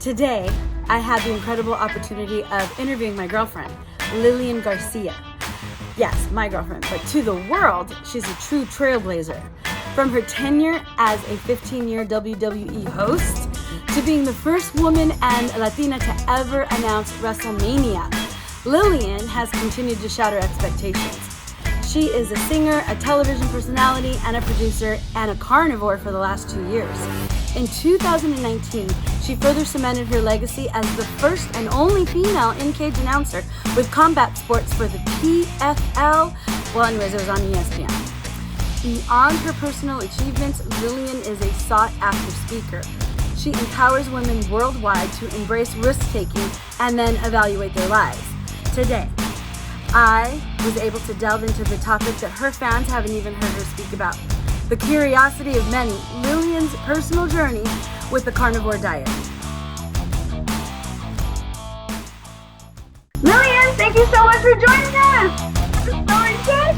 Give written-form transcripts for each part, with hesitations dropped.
Today, I had the incredible opportunity of interviewing my girlfriend, Lilian Garcia. Yes, my girlfriend, but to the world, she's a true trailblazer. From her tenure as a 15-year WWE host to being the first woman and Latina to ever announce WrestleMania, Lilian has continued to shatter expectations. She is a singer, a television personality, and a producer, and a carnivore for the last 2 years. In 2019, she further cemented her legacy as the first and only female in-cage announcer with combat sports for the PFL. Well, anyways, it was on ESPN. Beyond her personal achievements, Lilian is a sought-after speaker. She empowers women worldwide to embrace risk-taking and then evaluate their lives. Today, I was able to delve into the topic that her fans haven't even heard her speak about. The curiosity of many, Lilian's personal journey with the carnivore diet. Lilian, thank you so much for joining us. I'm so excited.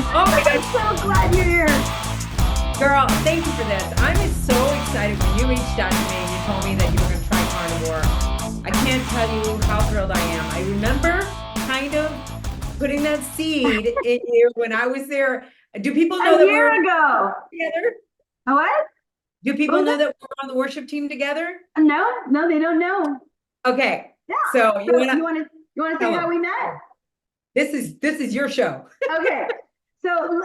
Oh my God. I'm so glad you're here. Girl, thank you for this. I'm so excited when you reached out to me and you told me that you were going to try carnivore. I can't tell you how thrilled I am. I remember kind of putting that seed in you when I was there. Do people know that year ago together? What? Do people know that we're on the worship team together? No, they don't know. Okay. Yeah. So you want to say how we met? This is your show. Okay. So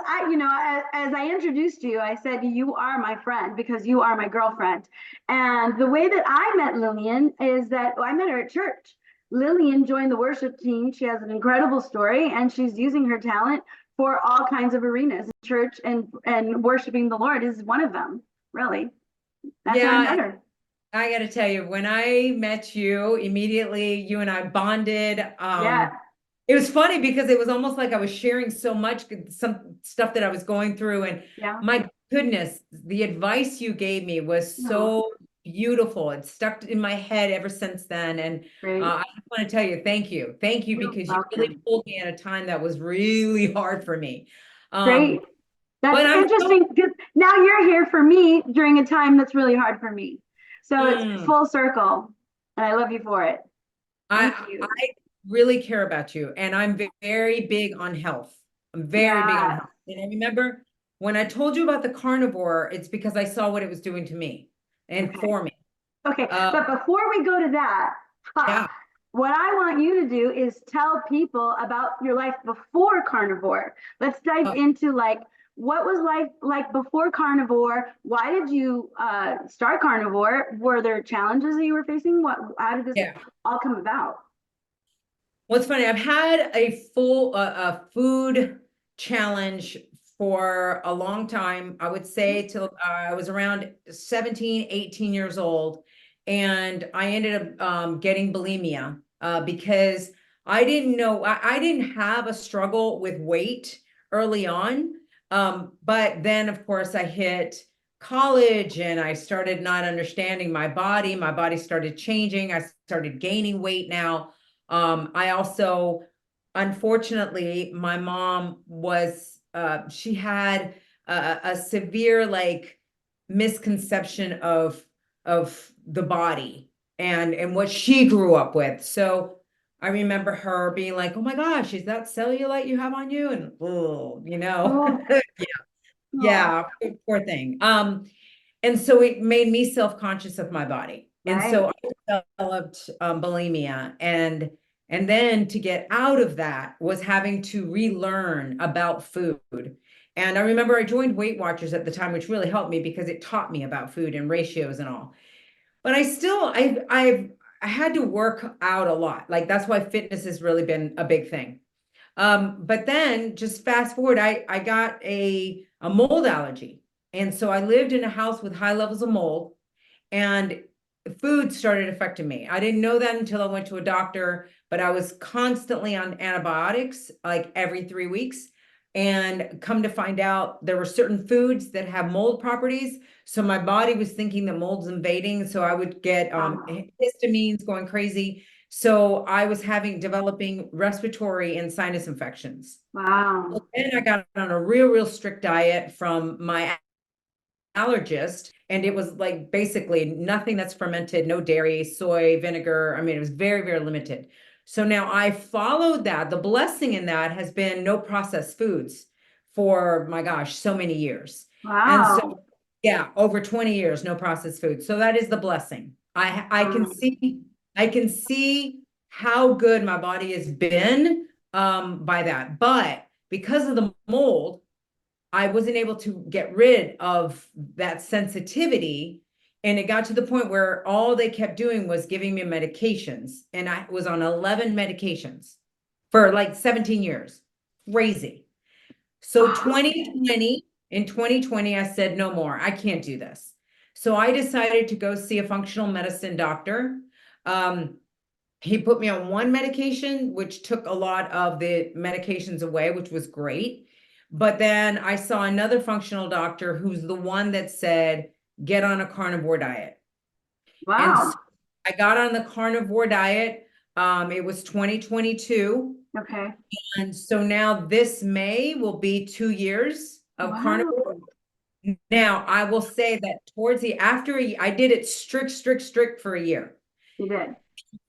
as I introduced you, I said you are my friend because you are my girlfriend. And the way that I met Lilian is that I met her at church. Lilian joined the worship team. She has an incredible story, and she's using her talent for all kinds of arenas. Church and worshiping the Lord is one of them, really. That's how I met her. I got to tell you, when I met you, immediately you and I bonded. Yeah. It was funny because it was almost like I was sharing so much, some stuff that I was going through. And my goodness, the advice you gave me was so beautiful. It stuck in my head ever since then. And I just want to tell you, thank you. Thank you, because you really pulled me at a time that was really hard for me. Great. That's interesting because now you're here for me during a time that's really hard for me. So it's full circle, and I love you for it. I really care about you, and I'm very big on health. I'm very big on health. And I remember when I told you about the carnivore, it's because I saw what it was doing to me and for me. Okay, but before we go to that, what I want you to do is tell people about your life before carnivore. Let's dive into what was life like before carnivore? Why did you start carnivore? Were there challenges that you were facing? How did this all come about? What's funny, I've had a full food challenge for a long time. I would say till I was around 17, 18 years old. And I ended up getting bulimia because I didn't know, I didn't have a struggle with weight early on. But then, of course, I hit college and I started not understanding my body. My body started changing. I started gaining weight now. I also, unfortunately, my mom was, she had a severe misconception of the body and what she grew up with. So I remember her being like, "Oh my gosh, is that cellulite you have on you?" And poor thing. And so it made me self-conscious of my body. And so I developed bulimia, and then to get out of that was having to relearn about food. And I remember I joined Weight Watchers at the time, which really helped me because it taught me about food and ratios and all. But I had to work out a lot. That's why fitness has really been a big thing. But then just fast forward, I got a mold allergy. And so I lived in a house with high levels of mold, and food started affecting me. I didn't know that until I went to a doctor, but I was constantly on antibiotics every 3 weeks. And come to find out, there were certain foods that have mold properties. So my body was thinking that mold's invading. So I would get histamines going crazy. So I was developing respiratory and sinus infections. Wow. And I got on a real strict diet from my allergist. and it was like basically nothing that's fermented, no dairy, soy, vinegar. I mean, it was very, very limited. So now I followed that. The blessing in that has been no processed foods for, my gosh, so many years. And so, Wow. yeah, over 20 years, no processed food. So that is the blessing. I can Um, see, I can see how good my body has been by that. But because of the mold, I wasn't able to get rid of that sensitivity. And it got to the point where all they kept doing was giving me medications. And I was on 11 medications for like 17 years. Crazy. So 2020, in 2020, I said, no more. I can't do this. So I decided to go see a functional medicine doctor. Um, he put me on one medication, which took a lot of the medications away, which was great. But then I saw another functional doctor who's the one that said, get on a carnivore diet. And so wow. I got on the carnivore diet. It was 2022. Okay. And so now this May will be 2 years of carnivore. Wow. Now, I will say that towards the after I did it strict for a year. You did.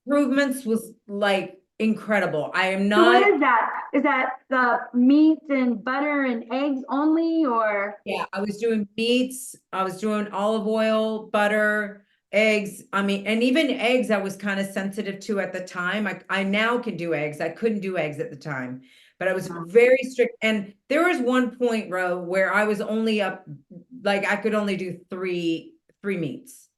Improvements was like incredible. I am So what not, is that? Is that the meat and butter and eggs only, or? yeah, I was doing meats, I was doing olive oil, butter, eggs. I mean, and even eggs I was kind of sensitive to at the time. I now can do eggs. I couldn't do eggs at the time, but I was very strict. And there was one point, Ro, where I was only up, like I could only do three meats,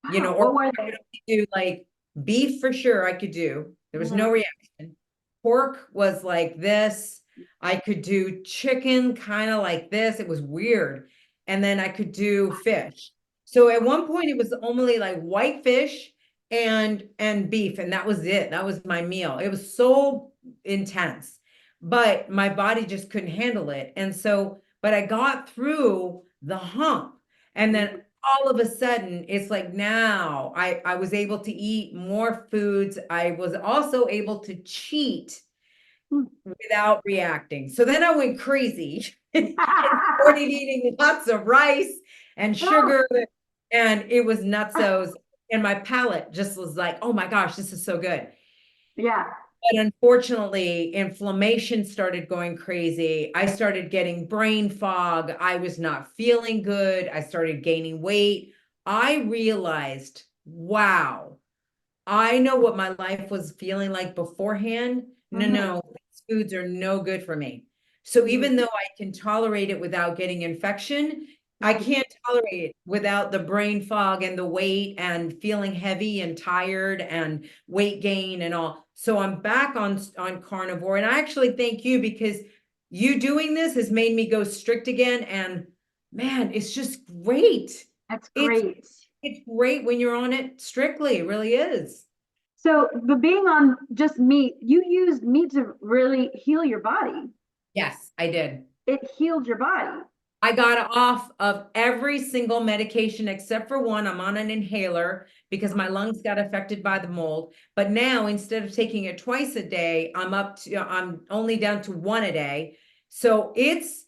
Wow, or what were I they? could only do like beef for sure I could do. There was no Mhm. reaction. Pork was like this. I could do chicken kind of like this. It was weird. And then I could do fish. So at one point it was only like white fish and beef, and that was it. That was my meal. It was so intense, but my body just couldn't handle it. And so, but I got through the hump. And then all of a sudden, it's like now I was able to eat more foods. I was also able to cheat Mhm. without reacting. So then I went crazy and started eating lots of rice and Oh, sugar, and it was nutsos. And my palate just was like, oh my gosh, this is so good. yeah, But unfortunately, inflammation started going crazy. I started getting brain fog. I was not feeling good. I started gaining weight. I realized, wow, I know what my life was feeling like beforehand. mhm, No, these foods are no good for me. So mhm, even though I can tolerate it without getting infection, I mhm. can't tolerate it without the brain fog and the weight and feeling heavy and tired and weight gain and all. So I'm back on carnivore, and I actually thank you because you doing this has made me go strict again. And man, it's just great. That's It's great. it's great when you're on it strictly, it really is. So, but being on just meat, you used meat to really heal your body. Yes, I did. It healed your body. I got off of every single medication except for one. I'm on an inhaler because my lungs got affected by the mold. But now instead of taking it twice a day, I'm only down to one a day. So it's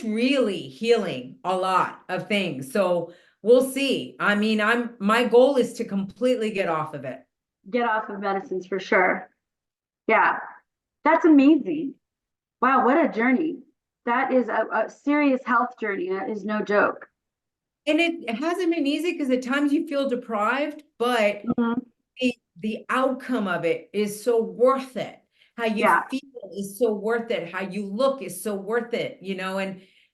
really healing a lot of things. So we'll see. I mean, my goal is to completely get off of it. Get off of medicines for sure. Yeah, that's amazing. Wow, what a journey. That is a serious health journey. That is no joke. And it hasn't been easy because at times you feel deprived, but Mhm. the outcome of it is so worth it. How you Yeah, feel is so worth it. How you look is so worth it,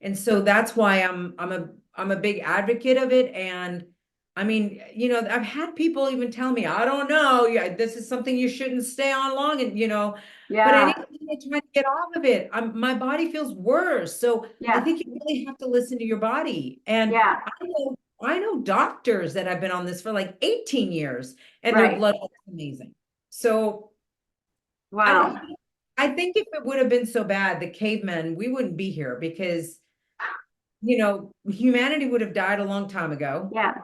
and so that's why I'm a big advocate of it. And I mean, I've had people even tell me, I don't know, yeah, this is something you shouldn't stay on long, and but yeah, anything I try to get off of it, my body feels worse. So I yeah, think you really have to listen to your body. And yeah, I know doctors that have been on this for like 18 years and their right. blood looks amazing. So I Wow. I think if it would have been so bad, the cavemen, we wouldn't be here because humanity would have died a long time ago Yeah.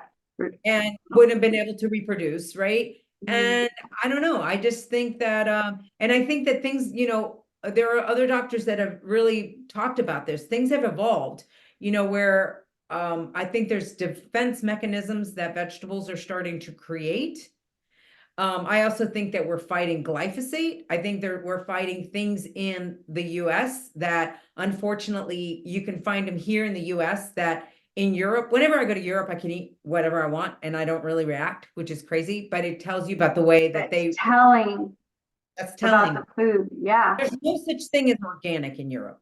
and wouldn't have been able to reproduce, right? Mhm. And I don't know. I just think that and I think that things, there are other doctors that have really talked about this. Things have evolved, where I think there's defense mechanisms that vegetables are starting to create. I also think that we're fighting glyphosate. I think we're fighting things in the US that unfortunately you can find them here in the US that in Europe, whenever I go to Europe, I can eat whatever I want and I don't really react, which is crazy, but it tells you about the way that That's telling that's about telling. the food. Yeah. There's no such thing as organic in Europe.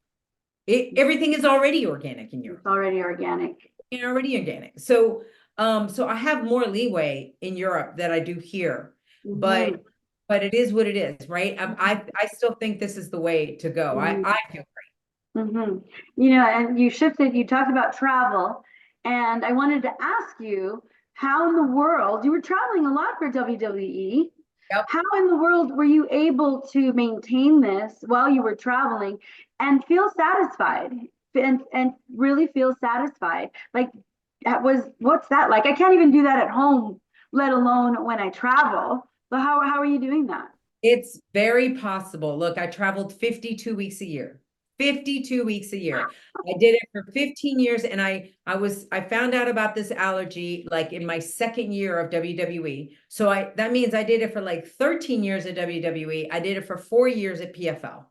Everything is already organic in Europe. It's already organic. Already organic. So I have more leeway in Europe than I do here, Mhm. but it is what it is, right? I still think this is the way to go. Mhm. I feel Mm-hmm. And you shifted, you talked about travel, and I wanted to ask you how in the world, you were traveling a lot for WWE. Yep. How in the world were you able to maintain this while you were traveling and feel satisfied and really feel satisfied? Like, what's that like? I can't even do that at home, let alone when I travel. So how are you doing that? It's very possible. Look, I traveled 52 weeks a year. 52 weeks a year. I did it for 15 years and I found out about this allergy like in my second year of WWE. So that means I did it for like 13 years at WWE. I did it for 4 years at PFL.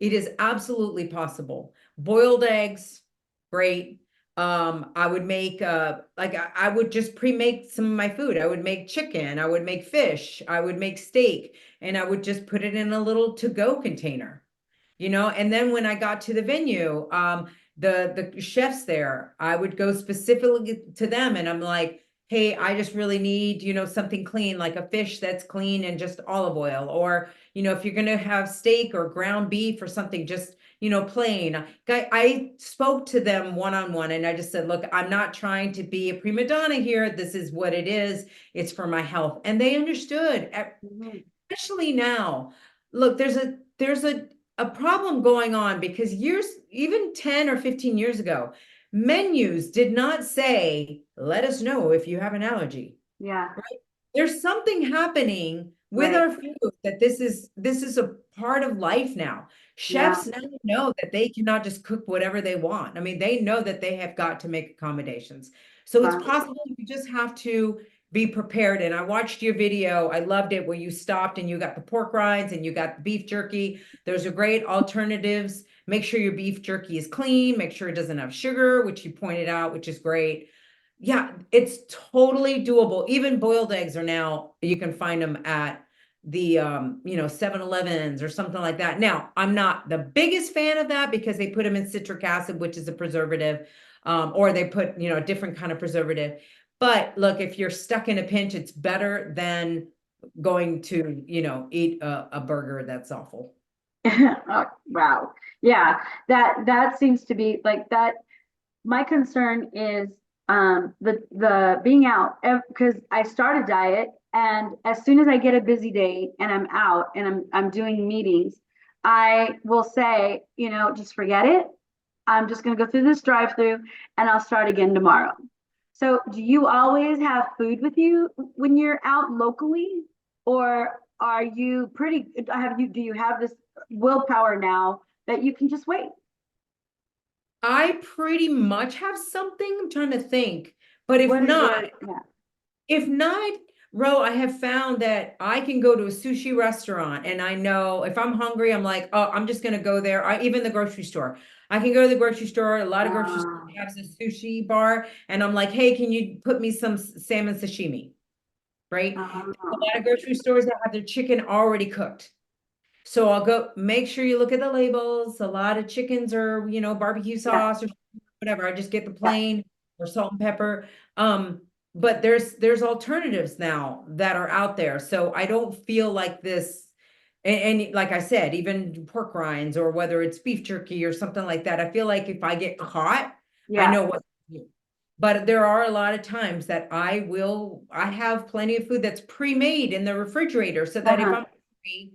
It is absolutely possible. Boiled eggs, great. I would make like I would just pre-make some of my food. I would make chicken, I would make fish, I would make steak, and I would just put it in a little to-go container, and then when I got to the venue, the chefs there, I would go specifically to them and I'm like, hey, I just really need, something clean, like a fish that's clean and just olive oil, or if you're gonna have steak or ground beef or something, just plain. I spoke to them one-on-one and I just said, look, I'm not trying to be a prima donna here. This is what it is. It's for my health. And they understood, Mhm. especially now. Look, there's a problem going on because even 10 or 15 years ago, menus did not say, let us know if you have an allergy. Yeah, There's something happening with right. our food that this is a part of life now. Yeah. Chefs now know that they cannot just cook whatever they want. I mean, they know that they have got to make accommodations. So it's Wow. possible you just have to be prepared. And I watched your video. I loved it where you stopped and you got the pork rinds and you got the beef jerky. Those are great alternatives. Make sure your beef jerky is clean. Make sure it doesn't have sugar, which you pointed out, which is great. Yeah, it's totally doable. Even boiled eggs are now, you can find them at the 7-Elevens or something like that. Now, I'm not the biggest fan of that because they put them in citric acid, which is a preservative, or they put, a different kind of preservative. But look, if you're stuck in a pinch, it's better than going to, eat a burger that's awful. Oh, wow. Yeah, that seems to be like that. My concern is the being out because I start a diet and as soon as I get a busy day and I'm out and I'm doing meetings, I will say, just forget it. I'm just going to go through this drive-through and I'll start again tomorrow. So, do you always have food with you when you're out locally, or are you pretty? Do you have this willpower now that you can just wait? I pretty much have something. I'm trying to think, but if What is not, your, yeah. If not, Ro, I have found that I can go to a sushi restaurant and I know if I'm hungry, I'm like, oh, I'm just gonna go there. Even the grocery store. I can go to the grocery store. A lot of grocery stores Uh, have a sushi bar, and I'm like, hey, can you put me some salmon sashimi? Right? A lot of grocery stores that have their chicken already cooked. So I'll go make sure you look at the labels. A lot of chickens are, barbecue yeah, sauce or whatever. I just get the yeah, plain or salt and pepper. But there's alternatives now that are out there. So I don't feel like this. And like I said, even pork rinds or whether it's beef jerky or something like that, I feel like if I get caught, I yeah. know what to do. But there are a lot of times that I have plenty of food that's pre-made in the refrigerator so that if Uh-huh. I'm hungry,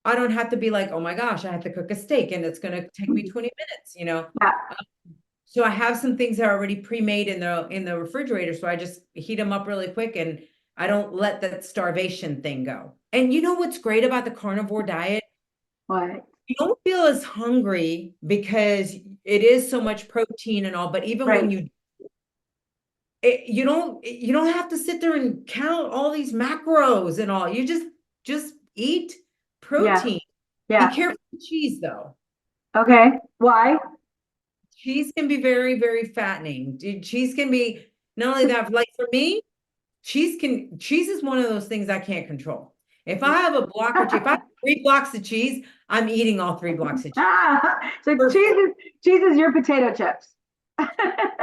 I don't have to be like, oh my gosh, I have to cook a steak and it's going to take me 20 minutes. Yeah, So I have some things that are already pre-made in the refrigerator. So I just heat them up really quick and I don't let that starvation thing go. And you know what's great about the carnivore diet? what? You don't feel as hungry because it is so much protein and all, but even when Right. you you don't have to sit there and count all these macros and all. You just eat protein. Be Yeah. careful with cheese though. Okay. Why? Cheese can be very, very fattening. Cheese can be not only that, like for me, cheese is one of those things I can't control. If I have a block of cheese, if I have 3 blocks of cheese, I'm eating all 3 blocks of cheese. So cheese is your potato chips.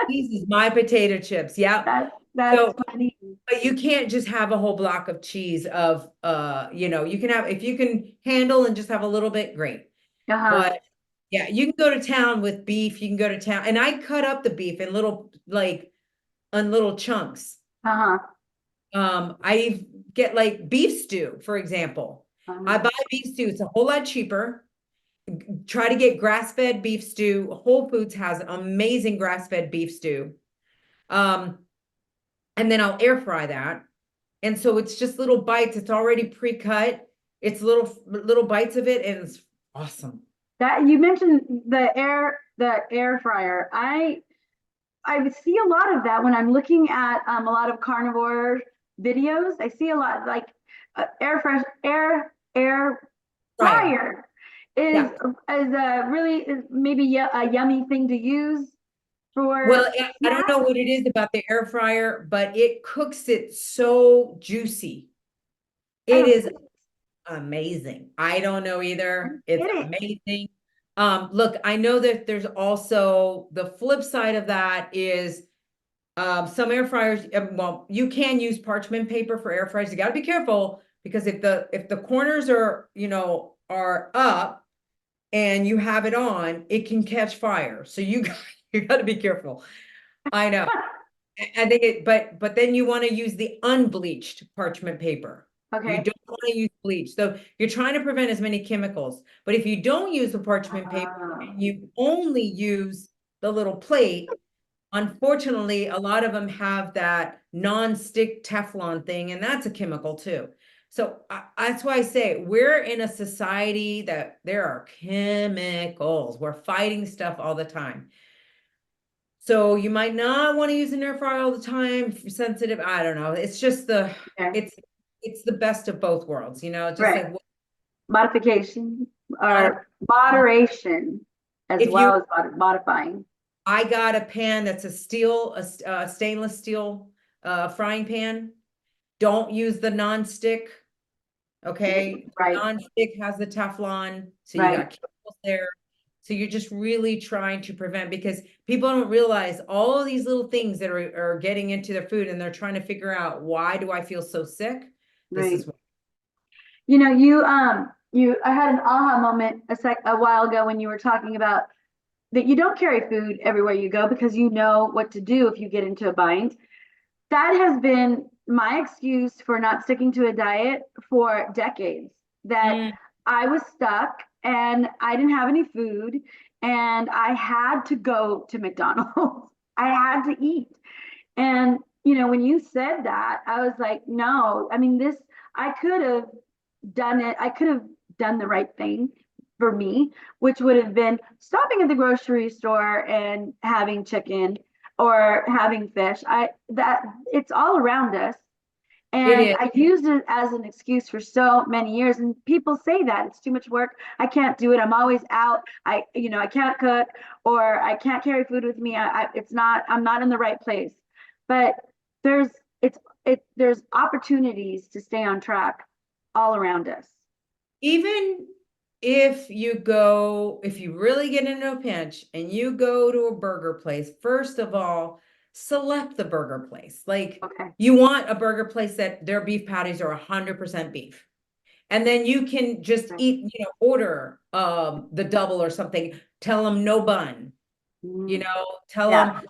Cheese is my potato chips. Yeah. That's So, funny. but you can't just have a whole block of cheese of you can have, if you can handle and just have a little bit, great. But yeah, you can go to town with beef, you can go to town, and I cut up the beef in little chunks. I get like beef stew, for example. I buy beef stew, it's a whole lot cheaper. Try to get grass-fed beef stew. Whole Foods has amazing grass-fed beef stew. And then I'll air fry that. And so it's just little bites. It's already pre-cut. It's little bites of it, and it's awesome. That you mentioned the air fryer. I see a lot of that when I'm looking at a lot of carnivore videos. I see a lot like air fryer is maybe a yummy thing to use for. Well, I don't know what it is about the air fryer, but it cooks it so juicy. It is amazing. I don't know either. It's amazing. Look, I know that there's also the flip side of that is some air fryers, well, you can use parchment paper for air fryers. You got to be careful because if the corners are up and you have it on, it can catch fire. So you got to be careful. I know. I think but then you want to use the unbleached parchment paper. You don't want to use bleach. So you're trying to prevent as many chemicals. But if you don't use the parchment paper and you only use the little plate, unfortunately, a lot of them have that non-stick Teflon thing, and that's a chemical too. So that's why I say we're in a society that there are chemicals. We're fighting stuff all the time. So you might not want to use an air fryer all the time if you're sensitive. I don't know. It's just it's the best of both worlds, just like modification or moderation as well as modifying. I got a pan that's a stainless steel frying pan. Don't use the non-stick. Okay. Right. Non-stick has the Teflon. So you got chemicals there. So you're just really trying to prevent, because people don't realize all of these little things that are getting into their food, and they're trying to figure out, why do I feel so sick? This is why. I had an aha moment a while ago when you were talking about that you don't carry food everywhere you go because you know what to do if you get into a bind. That has been my excuse for not sticking to a diet for decades, that I was stuck and I didn't have any food and I had to go to McDonald's. I had to eat. And, when you said that, I was like, no, I mean, I could have done it. I could have done the right thing for me, which would have been stopping at the grocery store and having chicken or having fish. It's all around us. And I used it as an excuse for so many years. And people say that it's too much work. I can't do it. I'm always out. I can't cook, or I can't carry food with me. I'm not in the right place. But there's opportunities to stay on track all around us. Even if you really get into a pinch and you go to a burger place, first of all, select the burger place. You want a burger place that their beef patties are 100% beef. And then you can just order the double or something. Tell them no bun. Tell them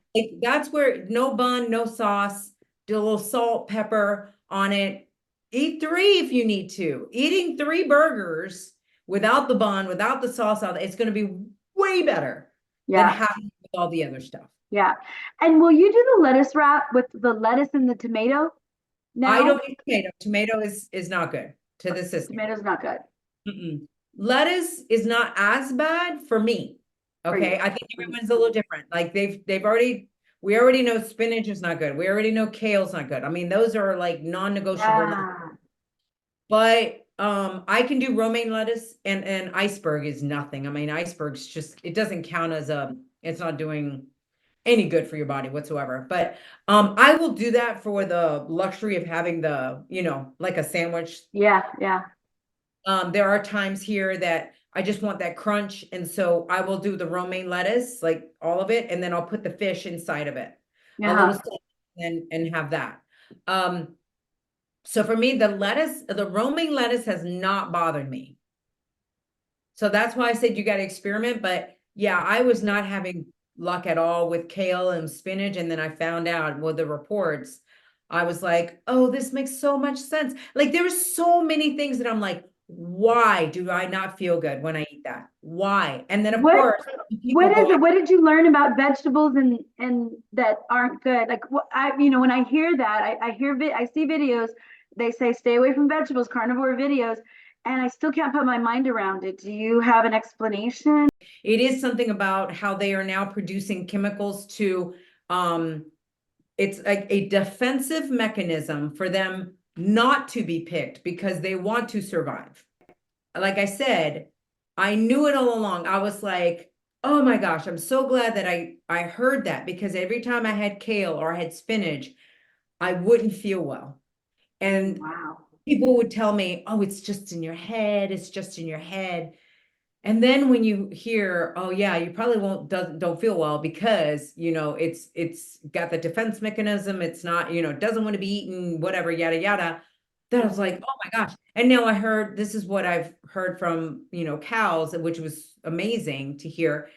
that's where no bun, no sauce, do a little salt, pepper on it. Eat 3 if you need to. Eating 3 burgers without the bun, without the sauce on it, it's going to be way better than having all the other stuff. Yeah. And will you do the lettuce wrap with the lettuce and the tomato? No, I don't eat tomato. Tomato is not good to the system. Tomato's not good. Lettuce is not as bad for me. Okay. I think everyone's a little different. Like they've already We already know spinach is not good. We already know kale's not good. I mean, those are like non-negotiable. Yeah. But I can do romaine lettuce, and iceberg is nothing. I mean, iceberg's just, it doesn't count as it's not doing any good for your body whatsoever. But I will do that for the luxury of having the, like a sandwich. Yeah, yeah. There are times here that I just want that crunch, and so I will do the romaine lettuce, like all of it, and then I'll put the fish inside of it, a Yeah. little salt, and have that. So for me, the romaine lettuce has not bothered me. So that's why I said you got to experiment. But yeah, I was not having luck at all with kale and spinach. And then I found out with the reports, I was like, oh, this makes so much sense. Like there were so many things that I'm like, why do I not feel good when I eat that? Why? And then of What course, people what is go, it? What did you learn about vegetables and that aren't good? Like what when I hear that, I see videos, they say stay away from vegetables, carnivore videos, and I still can't put my mind around it. Do you have an explanation? it is something about how they are now producing chemicals to, it's like a defensive mechanism for them not to be picked because they want to survive. Like I said, I knew it all along. I was like, oh my gosh, I'm so glad that I heard that, because every time I had kale or I had spinach, I wouldn't feel well. And Wow. people would tell me, oh, it's just in your head, it's just in your head. And then when you hear, oh yeah, you probably don't feel well because, it's got the defense mechanism, it's not, doesn't want to be eaten, whatever, yada, yada. Then I was like, oh my gosh. And now this is what I've heard from, cows, which was amazing to hear,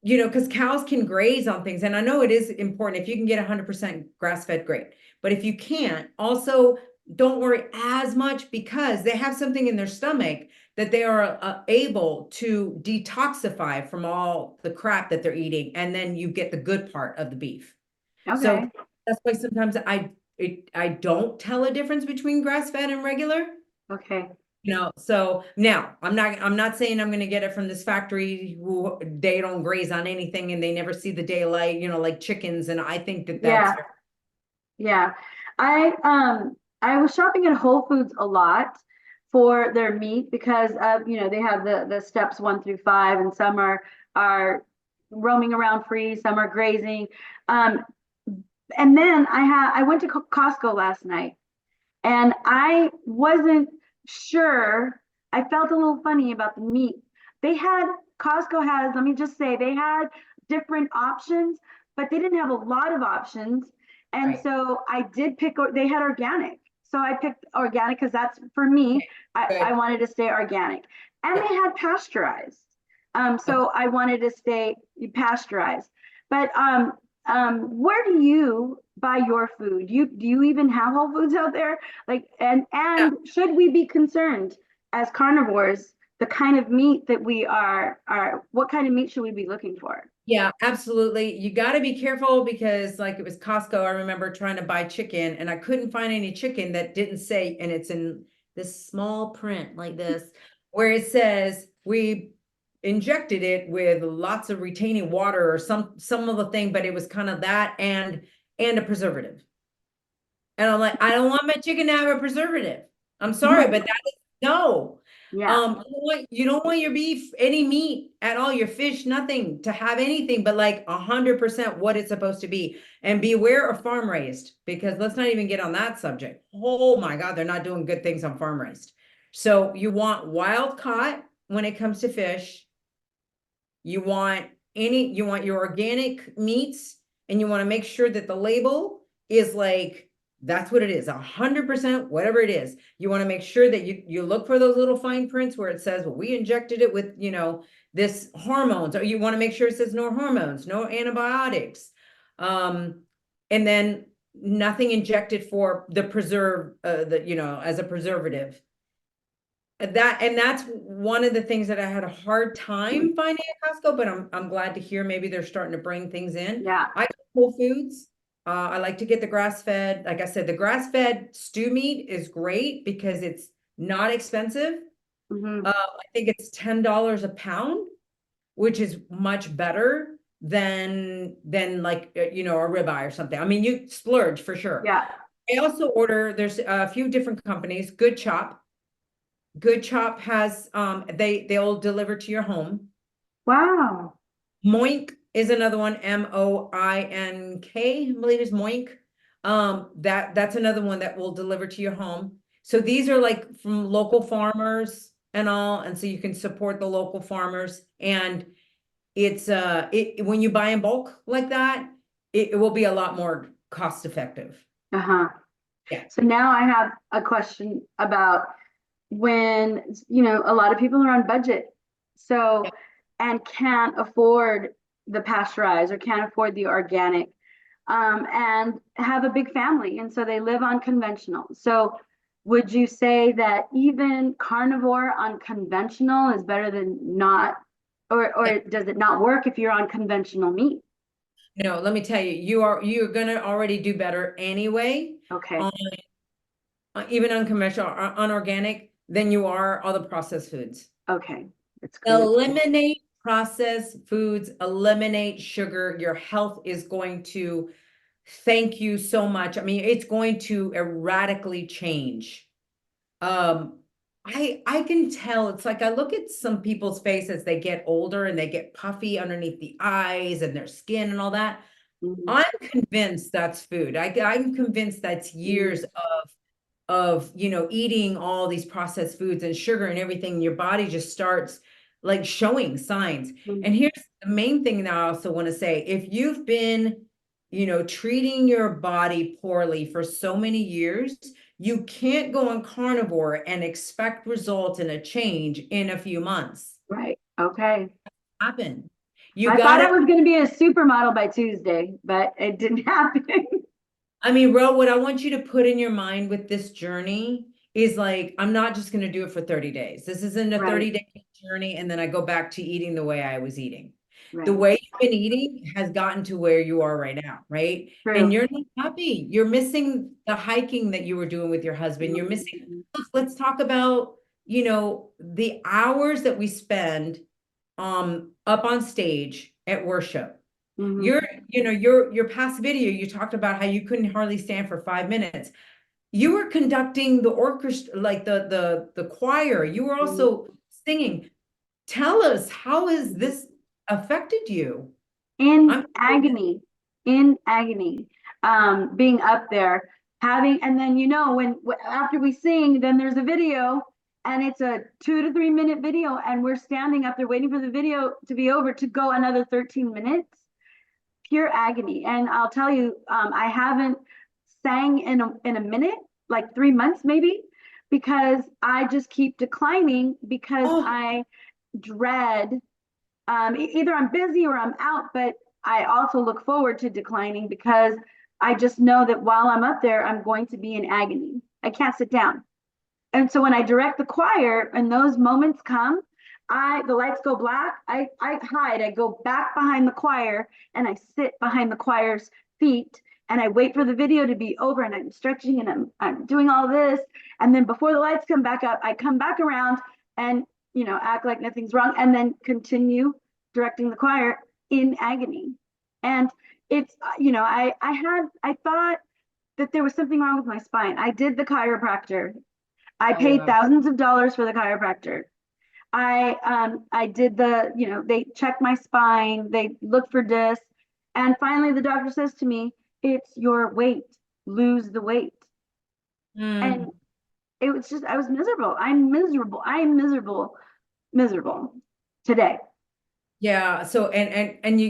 because cows can graze on things. And I know it is important. If you can get 100% grass-fed, great. But if you can't, also don't worry as much, because they have something in their stomach that they are able to detoxify from all the crap that they're eating. And then you get the good part of the beef. Okay. So that's why sometimes I don't tell a difference between grass-fed and regular. Okay. So now I'm not saying I'm going to get it from this factory who they don't graze on anything and they never see the daylight, like chickens. And I think that Yeah. that's, Yeah. I was shopping at Whole Foods a lot for their meat because of, they have the steps 1 through 5, and some are roaming around free, some are grazing. And then I went to Costco last night, and I wasn't sure. I felt a little funny about the meat. Costco has, let me just say, they had different options, but they didn't have a lot of options. And right. so I did they had organic. So I picked organic because that's for me. I wanted to stay organic. And they had pasteurized. So I wanted to stay pasteurized. But where do you buy your food? Do you even have Whole Foods out there? Like, and should we be concerned as carnivores, the kind of meat that we are what kind of meat should we be looking for? Yeah, absolutely. You got to be careful, because like it was Costco. I remember trying to buy chicken and I couldn't find any chicken that didn't say, and it's in this small print like this, where it says we injected it with lots of retaining water or some of the thing, but it was kind of that and a preservative. And I'm like, I don't want my chicken to have a preservative. I'm sorry, but that is no. Yeah. You don't want your beef, any meat at all, your fish, nothing to have anything but like 100% what it's supposed to be. And beware of farm raised, because let's not even get on that subject. Oh my God, they're not doing good things on farm raised. So you want wild caught when it comes to fish. You want your organic meats, and you want to make sure that the label is like, that's what it is, 100%, whatever it is. You want to make sure that you look for those little fine prints where it says, well, we injected it with, this hormones, or you want to make sure it says no hormones, no antibiotics. And then nothing injected for the as a preservative. That's one of the things that I had a hard time finding at Costco, but I'm glad to hear maybe they're starting to bring things in. Yeah. I go to Whole Foods. I like to get the grass-fed. Like I said, the grass-fed stew meat is great because it's not expensive. Mm-hmm. I think it's $10 a pound, which is much better than like, you know, a ribeye or something. I mean, you splurge for sure. Yeah. I also order, there's a few different companies, Good Chop. Good Chop has, they'll deliver to your home. Wow. Moink is another one, Moink, I believe is Moink. That's another one that will deliver to your home. So these are like from local farmers and all, and so you can support the local farmers. And it's when you buy in bulk like that, it will be a lot more cost effective. Uh-huh. Yeah. So now I have a question about when, you know, a lot of people are on budget. So, Yeah. and can't afford the pasteurized or can't afford the organic, and have a big family. And so they live on conventional. So would you say that even carnivore on conventional is better than not, or does it not work if you're on conventional meat? No, let me tell you, you're gonna already do better anyway, Okay. on even unconventional, unorganic, than you are all the processed foods. Okay. It's good. Eliminate processed foods, eliminate sugar. Your health is going to thank you so much. I mean, it's going to radically change. I can tell, it's like I look at some people's face as they get older and they get puffy underneath the eyes and their skin and all that. Mhm. I'm convinced that's food. I'm convinced that's years of, you know, eating all these processed foods and sugar and everything. Your body just starts like showing signs. Mhm. And here's the main thing that I also want to say. If you've been, you know, treating your body poorly for so many years, you can't go on carnivore and expect results and a change in a few months. Right. Okay. Happen. You I thought gotta, I was going to be a supermodel by Tuesday, but it didn't happen. I mean, Ro, what I want you to put in your mind with this journey is like, I'm not just going to do it for 30 days. This isn't a Right. 30-day journey and then I go back to eating the way I was eating. The Right. way you've been eating has gotten to where you are right now, right? True. And you're not happy. You're missing the hiking that you were doing with your husband. You're missing, let's talk about, you know, the hours that we spend up on stage at worship. Mhm. You know, your past video, you talked about how you couldn't hardly stand for 5 minutes. You were conducting the orchestra, like the choir. You were also singing. Tell us, how has this affected you? In I'm agony, being up there, having, and then, you know, when after we sing, then there's a video, and it's a 2 to 3 minute video, and we're standing up there waiting for the video to be over to go another 13 minutes. Pure agony. And I'll tell you, I haven't sang in a minute, like 3 months maybe, because I just keep declining because oh, I dread, either I'm busy or I'm out, but I also look forward to declining because I just know that while I'm up there, I'm going to be in agony. I can't sit down. And so when I direct the choir and those moments come, the lights go black, I hide, I go back behind the choir and I sit behind the choir's feet and I wait for the video to be over and I'm stretching and I'm doing all this. And then before the lights come back up, I come back around and, you know, act like nothing's wrong and then continue directing the choir in agony. And it's, you know, I thought that there was something wrong with my spine. I did the chiropractor. I paid wow. thousands of dollars for the chiropractor. I did the, you know, they checked my spine, they looked for discs, and finally the doctor says to me, "It's your weight. Lose the weight." And it was just, I was miserable. I'm miserable. I'm miserable, miserable today. Yeah. So, and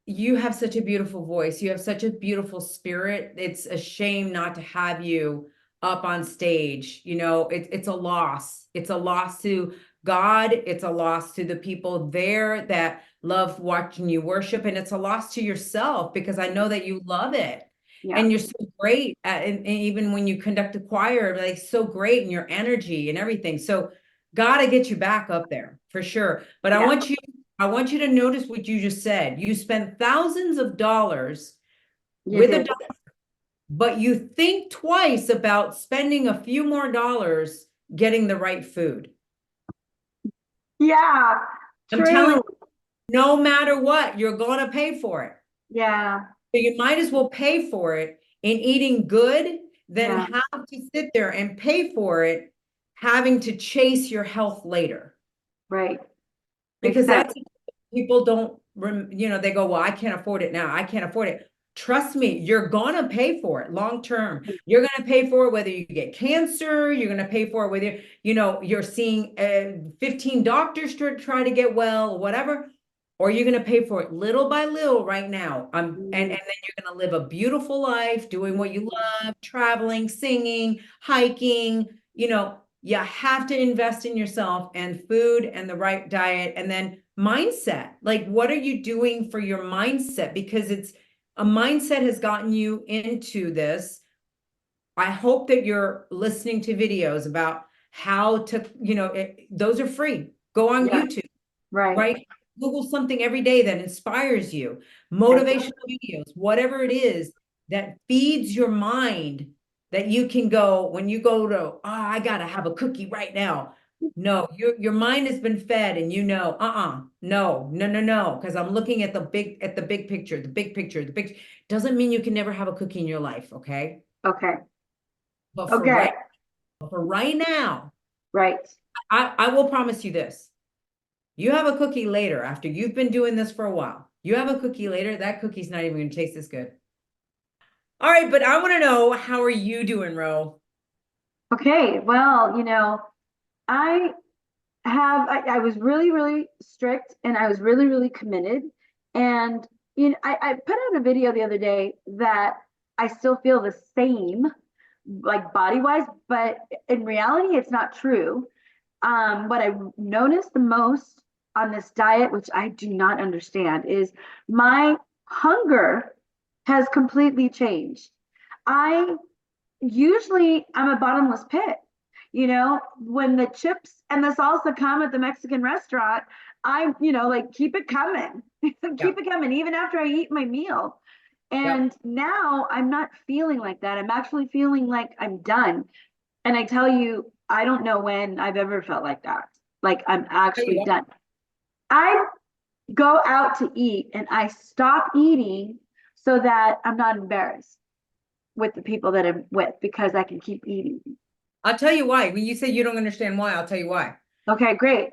you have such a beautiful voice. You have such a beautiful spirit. It's a shame not to have you up on stage. You know, it's a loss. It's a loss to God. It's a loss to the people there that love watching you worship. And it's a loss to yourself because I know that you love it. Yeah. And you're so great at, and even when you conduct a choir, like so great in your energy and everything. So gotta get you back up there for sure. But Yeah. I want you to notice what you just said. You spent thousands of dollars You with a did. doctor, but you think twice about spending a few more dollars getting the right food. Yeah, I'm telling true. you, no matter what, you're going to pay for it. Yeah. So you might as well pay for it in eating good than Yeah. have to sit there and pay for it, having to chase your health later. Right. Makes Because sense. that's people don't, they go, well, I can't afford it now. I can't afford it. Trust me, you're gonna pay for it long term. You're gonna pay for it whether you get cancer. You're gonna pay for it whether you're seeing 15 doctors to try to get well, or whatever, or you're gonna pay for it little by little right now. And then you're gonna live a beautiful life, doing what you love, traveling, singing, hiking. You have to invest in yourself and food and the right diet, and then mindset. Like, what are you doing for your mindset? Because it's a mindset has gotten you into this. I hope that you're listening to videos about how to, those are free. Go on Yeah. YouTube, Right. right? Google something every day that inspires you, Yeah. motivational videos, whatever it is that feeds your mind, that you can go when you go to, I gotta have a cookie right now. No, your mind has been fed, and no, because I'm looking at the big picture, the big doesn't mean you can never have a cookie in your life, okay? Okay. But Okay. for right now, Right. I will promise you this. You have a cookie later after you've been doing this for a while. You have a cookie later, that cookie's not even going to taste as good. All right, but I want to know, how are you doing, Ro? Okay. Well, I I was really, really strict and I was really, really committed. And, I put out a video the other day that I still feel the same, like body wise, but in reality, it's not true. What I noticed the most on this diet, which I do not understand, is my hunger has completely changed. I usually I'm a bottomless pit. When the chips and the salsa come at the Mexican restaurant, like keep it coming, Yeah. keep it coming, even after I eat my meal. Yep. And now I'm not feeling like that. I'm actually feeling like I'm done. And I tell you, I don't know when I've ever felt like that. Like I'm Tell you actually what, done. I go out to eat and I stop eating so that I'm not embarrassed with the people that I'm with because I can keep eating. I'll tell you why. When you say you don't understand why, I'll tell you why. Okay, great.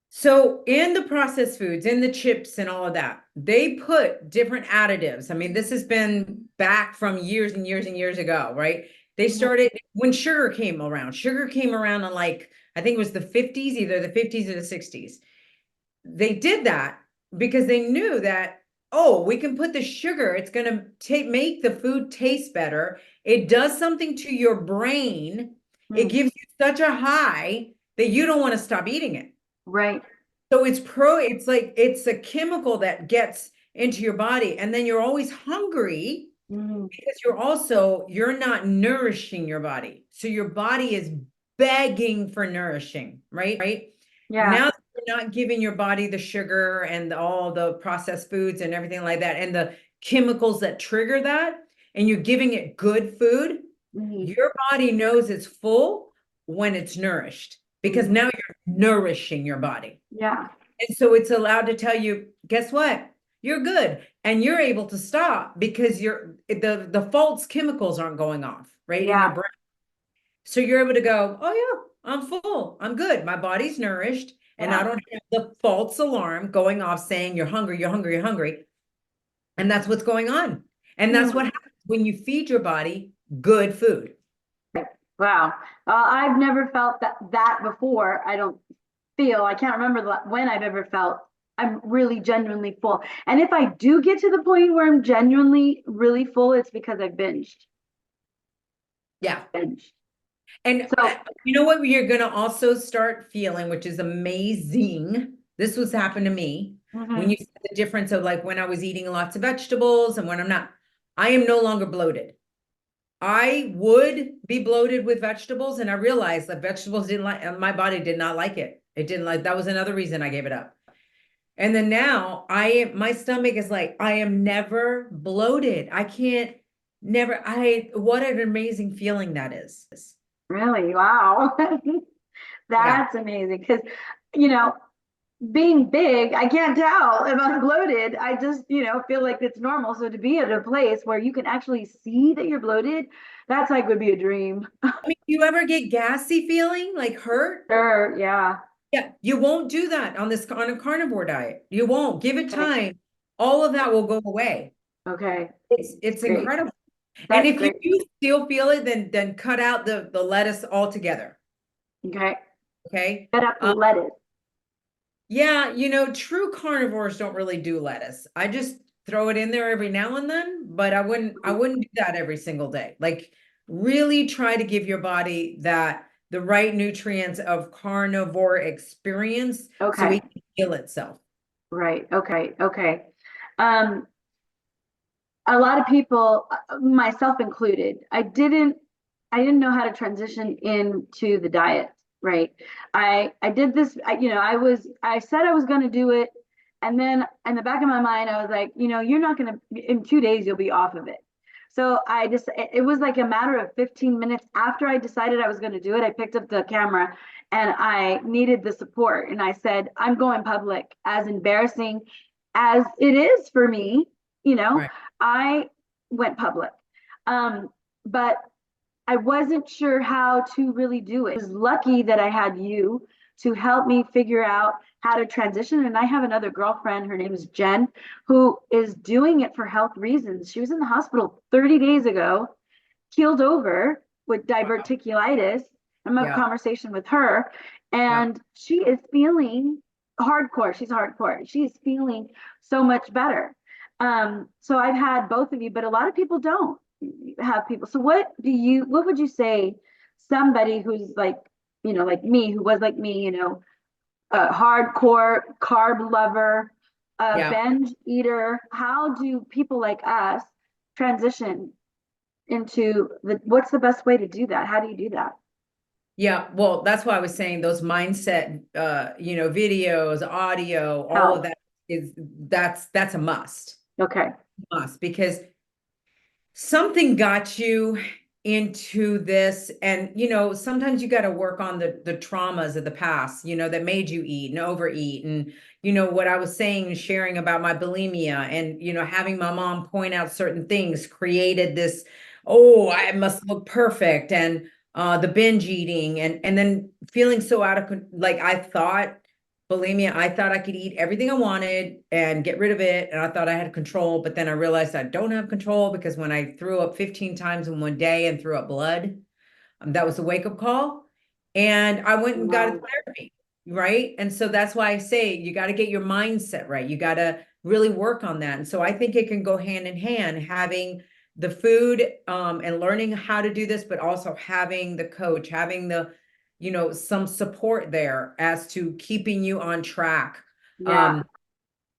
So in the processed foods, in the chips and all of that, they put different additives. I mean, this has been back from years and years and years ago, right? They started when sugar came around. Sugar came around in, like, I think it was the 50s, either the 50s or the 60s. They did that because they knew that, oh, we can put the sugar, it's going to make the food taste better. It does something to your brain. It gives you such a high that you don't want to stop eating it. Right. So it's like it's a chemical that gets into your body, and then you're always hungry because you're not nourishing your body. So your body is begging for nourishing, right? Yeah. Now that you're not giving your body the sugar and all the processed foods and everything like that, and the chemicals that trigger that, and you're giving it good food, your body knows it's full when it's nourished, because now you're nourishing your body. Yeah. And so it's allowed to tell you, guess what? You're good. And you're able to stop because the false chemicals aren't going off, right, in your Yeah. brain. So you're able to go, oh yeah, I'm full. I'm good. My body's nourished. And I Yeah. don't have the false alarm going off saying you're hungry, you're hungry, you're hungry. And that's what's going on. And that's what happens when you feed your body good food. Wow. I've never felt that before. I can't remember when I've ever felt I'm really genuinely full. And if I do get to the point where I'm genuinely really full, it's because I've binged. Yeah. Binged. And So, you know what you're going to also start feeling, which is amazing. This was happened to me when you see the difference of, like, when I was eating lots of vegetables and when I'm not. I am no longer bloated. I would be bloated with vegetables, and I realized that vegetables didn't like, my body did not like it. It didn't like, that was another reason I gave it up. And then now my stomach is like, I am never bloated. I can't never, what an amazing feeling that is. really, wow. Yeah. That's amazing. Because, you know, being big, I can't tell if I'm bloated. I just, feel like it's normal. So to be at a place where you can actually see that you're bloated, that's like would be a dream. I mean, you ever get gassy feeling, like hurt? Sure, yeah. Yeah, you won't do that on a carnivore diet. You won't. Give it Okay. time. All of that will go away. Okay. It's Great. incredible. And That's if you great. do still feel it, then cut out the lettuce altogether. Okay. Okay. Cut up the Um, lettuce. yeah, true carnivores don't really do lettuce. I just throw it in there every now and then, but I wouldn't do that every single day. Like really try to give your body the right nutrients of carnivore experience so Okay. it can heal itself. Right. Okay. Okay. Um, a lot of people, myself included, I didn't know how to transition into the diet, right? I did this, I said I was going to do it. And then in the back of my mind, I was like, you're not going to, in 2 days, you'll be off of it. So it was like a matter of 15 minutes after I decided I was going to do it. I picked up the camera and I needed the support. And I said, I'm going public, as embarrassing as it is for me, you know, Right. I went public. But I wasn't sure how to really do it. I was lucky that I had you to help me figure out how to transition. And I have another girlfriend, her name is Jen, who is doing it for health reasons. She was in the hospital 30 days ago, keeled over with diverticulitis. I'm having a Yeah. conversation with her, Yeah. and she is feeling hardcore. She's hardcore. She is feeling so much better. So I've had both of you, but a lot of people don't have people. So what would you say somebody who's like me, who was like me, a hardcore carb lover, a Yeah. binge eater, how do people like us transition into what's the best way to do that? How do you do that? Yeah, well, that's why I was saying those mindset, videos, audio, all of Help. that that's a Okay. must, because something got you into this. And sometimes you got to work on the traumas of the past, that made you eat and overeat. And what I was saying and sharing about my bulimia, and having my mom point out certain things created this, oh, I must look perfect. And the binge eating, and then feeling so like I thought bulimia, I thought I could eat everything I wanted and get rid of it. And I thought I had control, but then I realized I don't have control, because when I threw up 15 times in one day and threw up blood, that was a wake-up call. And I went and got a Wow. therapy, right? And so that's why I say you got to get your mindset right. You got to really work on that. And so I think it can go hand in hand, having the food, and learning how to do this, but also having the coach, having some support there as to keeping you on track. Yeah. Um,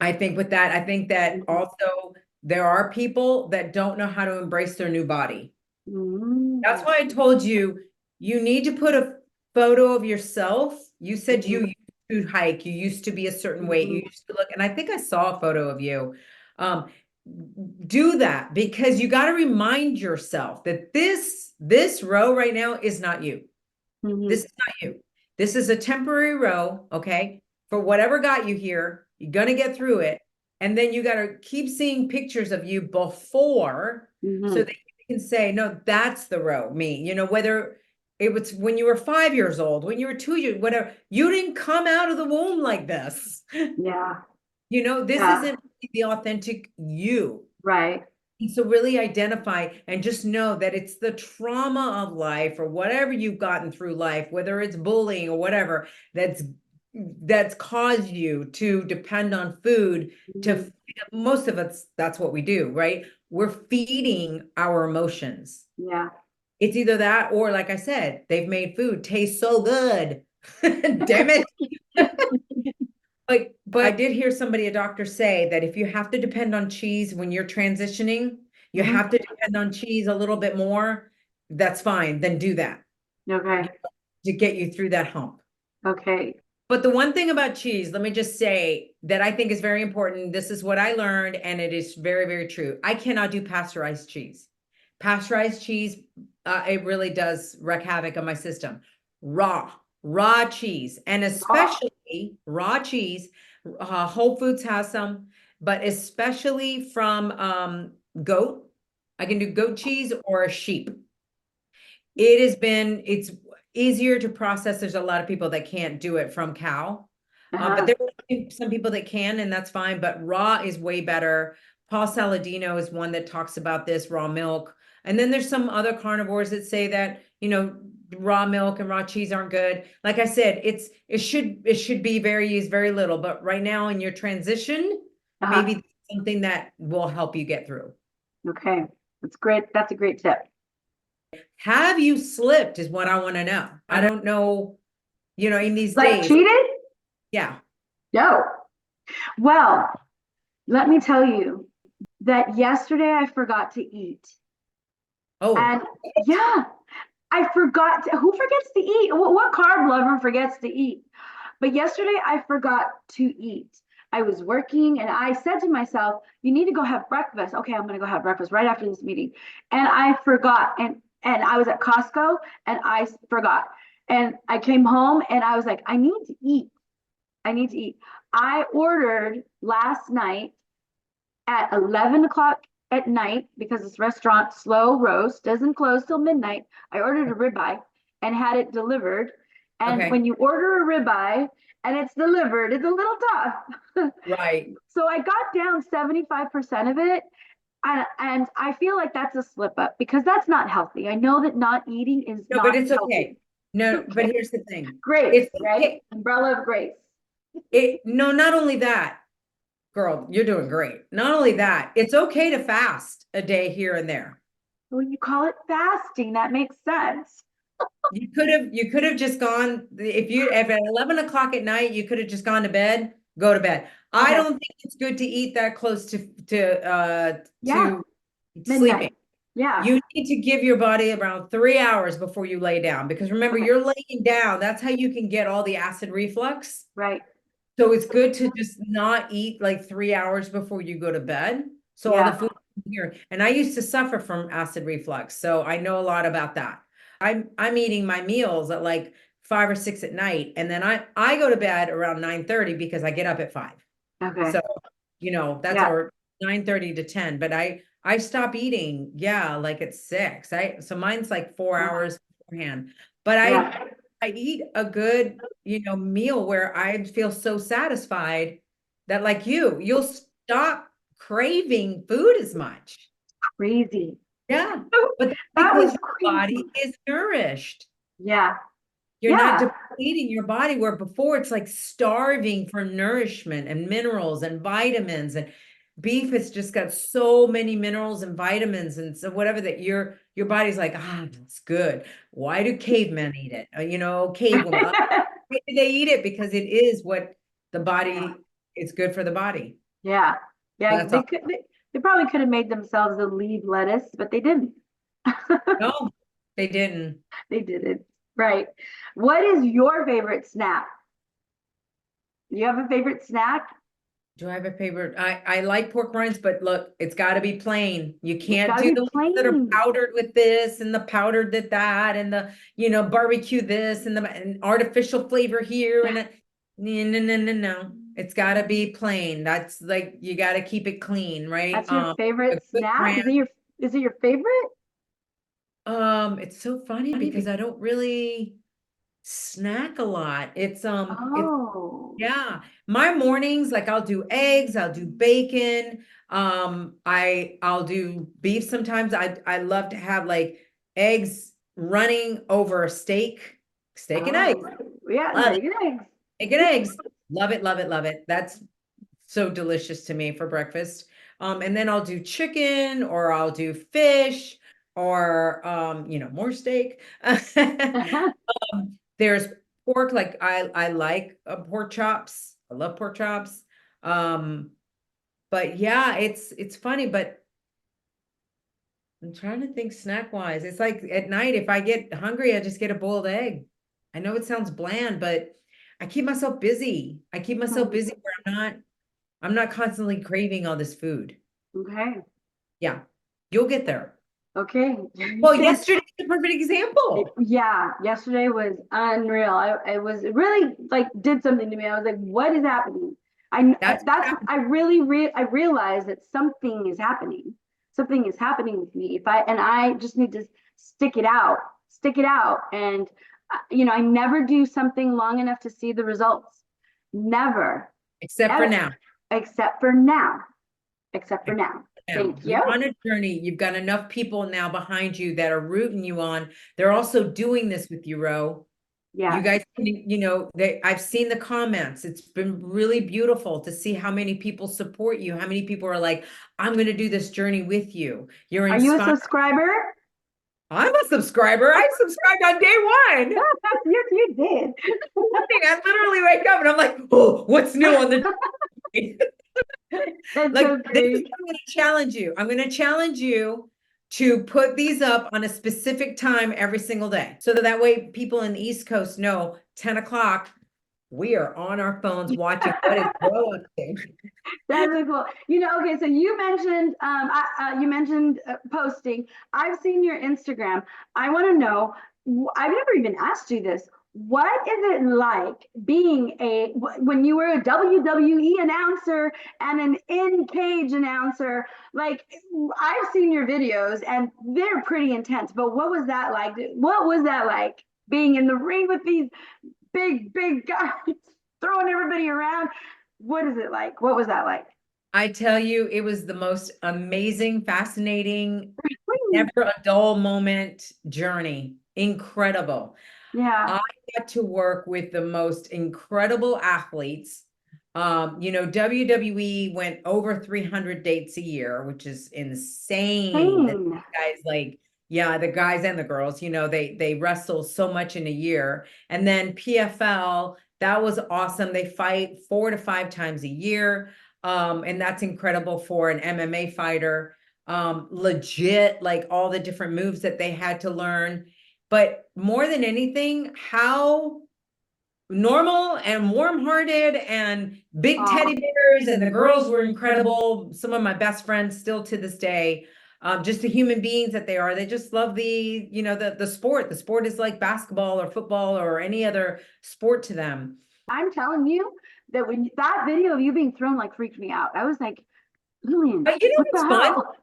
I think with that, I think that Mhm. also there are people that don't know how to embrace their new body. That's Mhm. why I told you, you need to put a photo of yourself. You said you Mhm. used to hike, you used to be a certain weight, you Mhm. used to look, and I think I saw a photo of you. Um, do that, because you got to remind yourself that this row right now is not you. This Mhm. is not you. This is a temporary row, okay? For whatever got you here, you're gonna get through it. And then you gotta keep seeing pictures of you before, so Mhm. that you can say, no, that's the row, me. Whether it was when you were 5 years old, when you were 2 years, whatever, you didn't come out of the womb like this. Yeah. This Yeah. isn't the authentic you. Right. And so really identify and just know that it's the trauma of life, or whatever you've gotten through life, whether it's bullying or whatever, that's caused you to depend on food. Mhm. To Most of us, that's what we do, right? We're feeding our emotions. Yeah. It's either that, or like I said, they've made food taste so good. Damn it. But I did hear somebody, a doctor, say that if you have to depend on cheese when you're transitioning, you Mhm. have to depend on cheese a little bit more, that's fine, then do that Okay. to get you through that hump. Okay. But the one thing about cheese, let me just say that I think is very important. This is what I learned, and it is very, very true. I cannot do pasteurized cheese. Pasteurized cheese, it really does wreak havoc on my system. Raw cheese, and Raw. especially raw cheese. Whole Foods has some, but especially from goat. I can do goat cheese or sheep. It's easier to process. There's a lot of people that can't do it from cow. But there are some people that can, and that's fine. But raw is way better. Paul Saladino is one that talks about this raw milk. And then there's some other carnivores that say that, raw milk and raw cheese aren't good. Like I said, it should be used very little. But right now in your transition, maybe that's something that will help you get through. Okay, that's great. That's a great tip. Have you slipped is what I want to know. I don't know, in these days. Cheated? Yeah. No. Well, let me tell you that yesterday I forgot to eat. Oh. And yeah, I forgot. Who forgets to eat? What carb lover forgets to eat? But yesterday I forgot to eat. I was working and I said to myself, you need to go have breakfast. Okay, I'm going to go have breakfast right after this meeting. And I forgot. And I was at Costco and I forgot. And I came home and I was like, I need to eat. I need to eat. I ordered last night at 11 o'clock at night because this restaurant, Slow Roast, doesn't close till midnight. I ordered a ribeye and had it delivered. And when you order a ribeye and it's delivered, it's a little tough. Right. So I got down 75% of it. And I feel like that's a slip up because that's not healthy. I know that not eating is not but it's healthy. okay. No, but here's the thing. Grace, right? Umbrella of grace. Not only that, girl, you're doing great. Not only that, it's okay to fast a day here and there. Well, you call it fasting. That makes sense. You could have just gone, if at 11 o'clock at night, you could have just gone to bed, go to bed. Okay. I don't think it's good to eat that close to sleeping. Yeah. You need to give your body around 3 hours before you lay down, because remember, you're laying down. That's how you can get all the acid reflux. Right. So it's good to just not eat like 3 hours before you go to bed. So all the food here. And I used to suffer from acid reflux, so I know a lot about that. I'm eating my meals at like 5 or 6 at night, and then I go to bed around 9:30 because I get up at 5. Okay. So that's our 9:30 to 10. But I stop eating, like at 6. So mine's like 4 hours beforehand. But I eat a good, meal where I feel so satisfied that, like you'll stop craving food as much. Crazy. Yeah. But that because your body is nourished. Yeah. You're not depleting your body, where before it's like starving for nourishment and minerals and vitamins, and beef has just got so many minerals and vitamins and so whatever that your body's like, that's good. Why do cavemen eat it? Cavewomen. Why do they eat it? Because it is what the body, it's good for the body. Yeah. Yeah. They probably could have made themselves a leaf lettuce, but they didn't. No, they didn't. They didn't. Right. What is your favorite snack? You have a favorite snack? Do I have a favorite? I like pork rinds, but look, it's got to be plain. You can't do the ones that are powdered with this and the powdered that and the, barbecue this and the artificial flavor here and no. It's got to be plain. That's like, you got to keep it clean, right? That's your favorite snack? Is it your favorite? It's so funny because I don't really snack a lot. It's my mornings, like I'll do eggs, I'll do bacon, I'll do beef sometimes. I love to have like eggs running over a steak and eggs. Yeah, steak and eggs. Steak and eggs. Love it, love it, love it. That's so delicious to me for breakfast. And then I'll do chicken, or I'll do fish, or more steak. There's pork, like I like pork chops. I love pork chops. But yeah, it's funny, but I'm trying to think snack wise. It's like at night, if I get hungry, I just get a boiled egg. I know it sounds bland, but I keep myself busy. I keep myself busy where I'm not constantly craving all this food. Okay. Yeah, you'll get there. Okay. Well, yesterday's a perfect example. Yeah, yesterday was unreal. I was really like did something to me. I was like, what is happening? That's I really I realized that something is happening. Something is happening with me. I just need to stick it out. And I never do something long enough to see the results. Never, except for ever, now. except for now. Except for now. Now, Thank you. you're on a journey. You've got enough people now behind you that are rooting you on. They're also doing this with you, Ro. You Yeah. guys, I've seen the comments. It's been really beautiful to see how many people support you. How many people are like, I'm going to do this journey with you. You're Are you a inspired. subscriber? I'm a subscriber. I subscribed on day one. Yes, you did. I literally wake up and I'm like, oh, what's new on the That's like so this is great. what I'm going to challenge you. I'm going to challenge you to put these up on a specific time every single day. So that way people in the East Coast know 10 o'clock, we are on our phones watching what is Ro up to. That's really cool. Okay, so you mentioned posting. I've seen your Instagram. I want to know, I've never even asked you this. What is it like being when you were a WWE announcer and an in-cage announcer? Like, I've seen your videos and they're pretty intense, but what was that like? What was that like being in the ring with these big guys throwing everybody around? What is it like? What was that like? I tell you, it was the most amazing, fascinating, never a dull moment journey. Incredible. Yeah. I got to work with the most incredible athletes. WWE went over 300 dates a year, which is insane. That Pain. guys like, yeah, the guys and the girls, they wrestle so much in a year. And then PFL, that was awesome. They fight 4 to 5 times a year. And that's incredible for an MMA fighter. Legit, like all the different moves that they had to learn. But more than anything, how normal and warm-hearted and big teddy bears, and the girls were incredible. Some of my best friends still to this day, just the human beings that they are. They just love the sport. The sport is like basketball or football or any other sport to them. I'm telling you that when that video of you being thrown like freaked me out. I was like, Lilian, But what the what's fun? hell?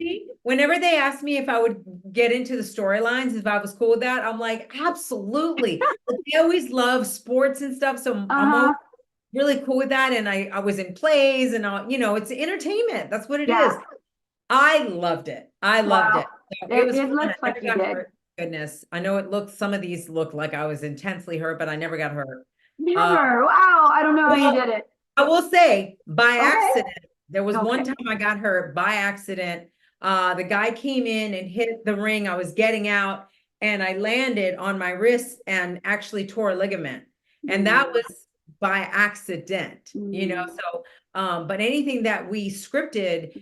Whenever they asked me if I would get into the storylines, if I was cool with that, I'm like, absolutely. But they always love sports and stuff, so I'm always really cool with that. And I was in plays and it's entertainment. That's what it is. I loved it. I loved it. So it was It fun. looks I like never you got did. hurt. Goodness. I know some of these look like I was intensely hurt, but I never got hurt. Never. Wow. I don't know how you did it. I will say by Okay. accident, there was one Okay. time I got hurt by accident. The guy came in and hit the ring. I was getting out and I landed on my wrist and actually tore a ligament. And that was by accident, so but anything that we scripted,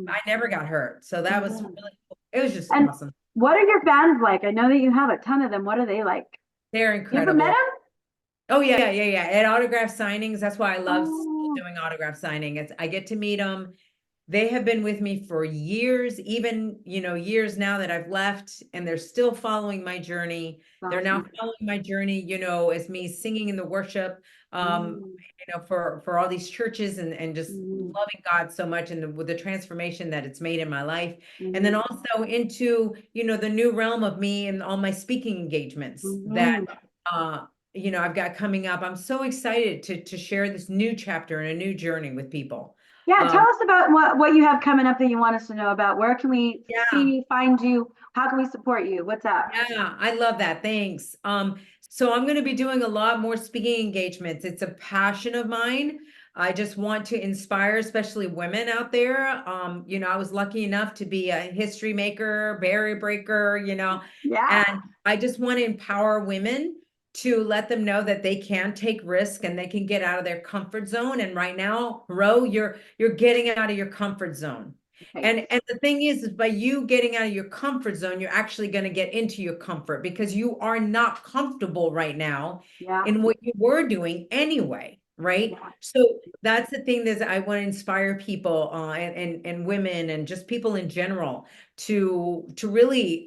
I never got hurt. So that was really cool. It was just awesome. What are your fans like? I know that you have a ton of them. What are they like? They're You ever met incredible. them? Oh yeah. At autograph signings, that's why I love doing autograph signing. I get to meet them. They have been with me for years, even, years now that I've left, and they're still following my journey. They're now following my journey, as me singing in the worship, for all these churches and just loving God so much, and with the transformation that it's made in my life. And then also into, the new realm of me and all my speaking engagements that, I've got coming up. I'm so excited to share this new chapter and a new journey with people. Yeah, tell us about what you have coming up that you want us to know about. Where can we find you? How can we support you? What's up? Yeah, I love that. Thanks. So I'm going to be doing a lot more speaking engagements. It's a passion of mine. I just want to inspire, especially women out there. I was lucky enough to be a history maker, barrier breaker, and I just want to empower women to let them know that they can take risk and they can get out of their comfort zone. And right now, Ro, you're getting out of your comfort zone. And the thing is by you getting out of your comfort zone, you're actually going to get into your comfort, because you are not comfortable right now in what you were doing anyway. right? So that's the thing that I want to inspire people and women and just people in general to really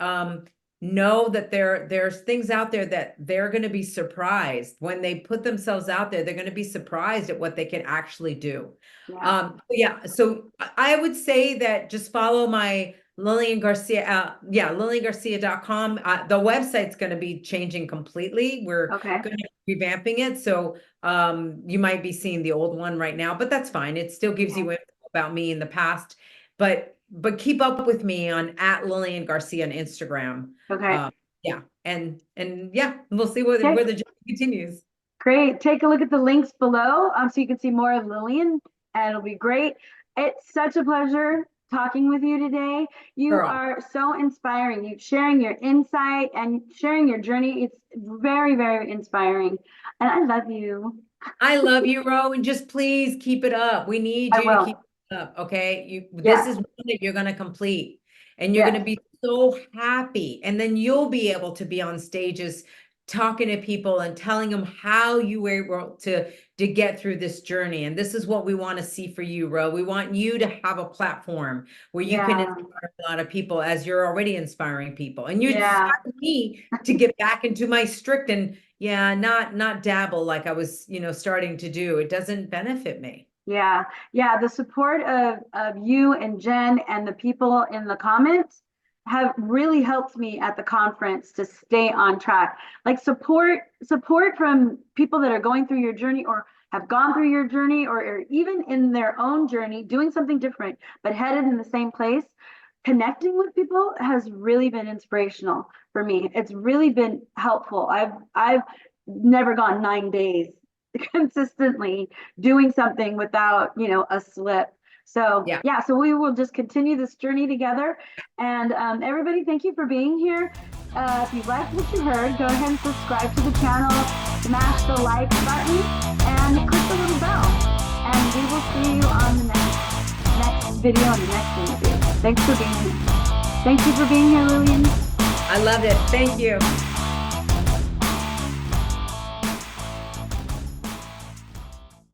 know that there's things out there that they're going to be surprised when they put themselves out there. They're going to be surprised at what they can actually do. Yeah. Yeah, so I would say that just follow my Lilian Garcia, LilianGarcia.com. The website's going to be changing completely. We're Okay. going to be revamping it. So you might be seeing the old one right now, but that's fine. It still gives you info about me in the past, but keep up with me on @Lilian Garcia on Instagram. Okay. Yeah, and yeah, we'll see where the journey continues. Great. Take a look at the links below so you can see more of Lilian, and it'll be great. It's such a pleasure talking with you today. You are so inspiring. You sharing your insight and sharing your journey. It's very, very inspiring. And I love you. I love you, Ro, and just please keep it up. We need you to keep it up, okay? This is one that you're going to complete, and you're going to be so happy. And then you'll be able to be on stages talking to people and telling them how you were able to get through this journey. And this is what we want to see for you, Ro. We want you to have a platform where you can inspire a lot of people, as you're already inspiring people. And you inspire me to get back into my strict and not dabble like I was, starting to do. It doesn't benefit me. Yeah. The support of you and Jen and the people in the comments have really helped me at the conference to stay on track. Like support from people that are going through your journey or have gone through your journey or even in their own journey, doing something different, but headed in the same place. Connecting with people has really been inspirational for me. It's really been helpful. I've never gone 9 days consistently doing something without, a slip. So so we will just continue this journey together. And everybody, thank you for being here. If you liked what you heard, go ahead and subscribe to the channel, smash the like button, and click the little bell. And we will see you on the next video and the next interview. Thanks for being here. Thank you for being here, Lilian. I love it. Thank you.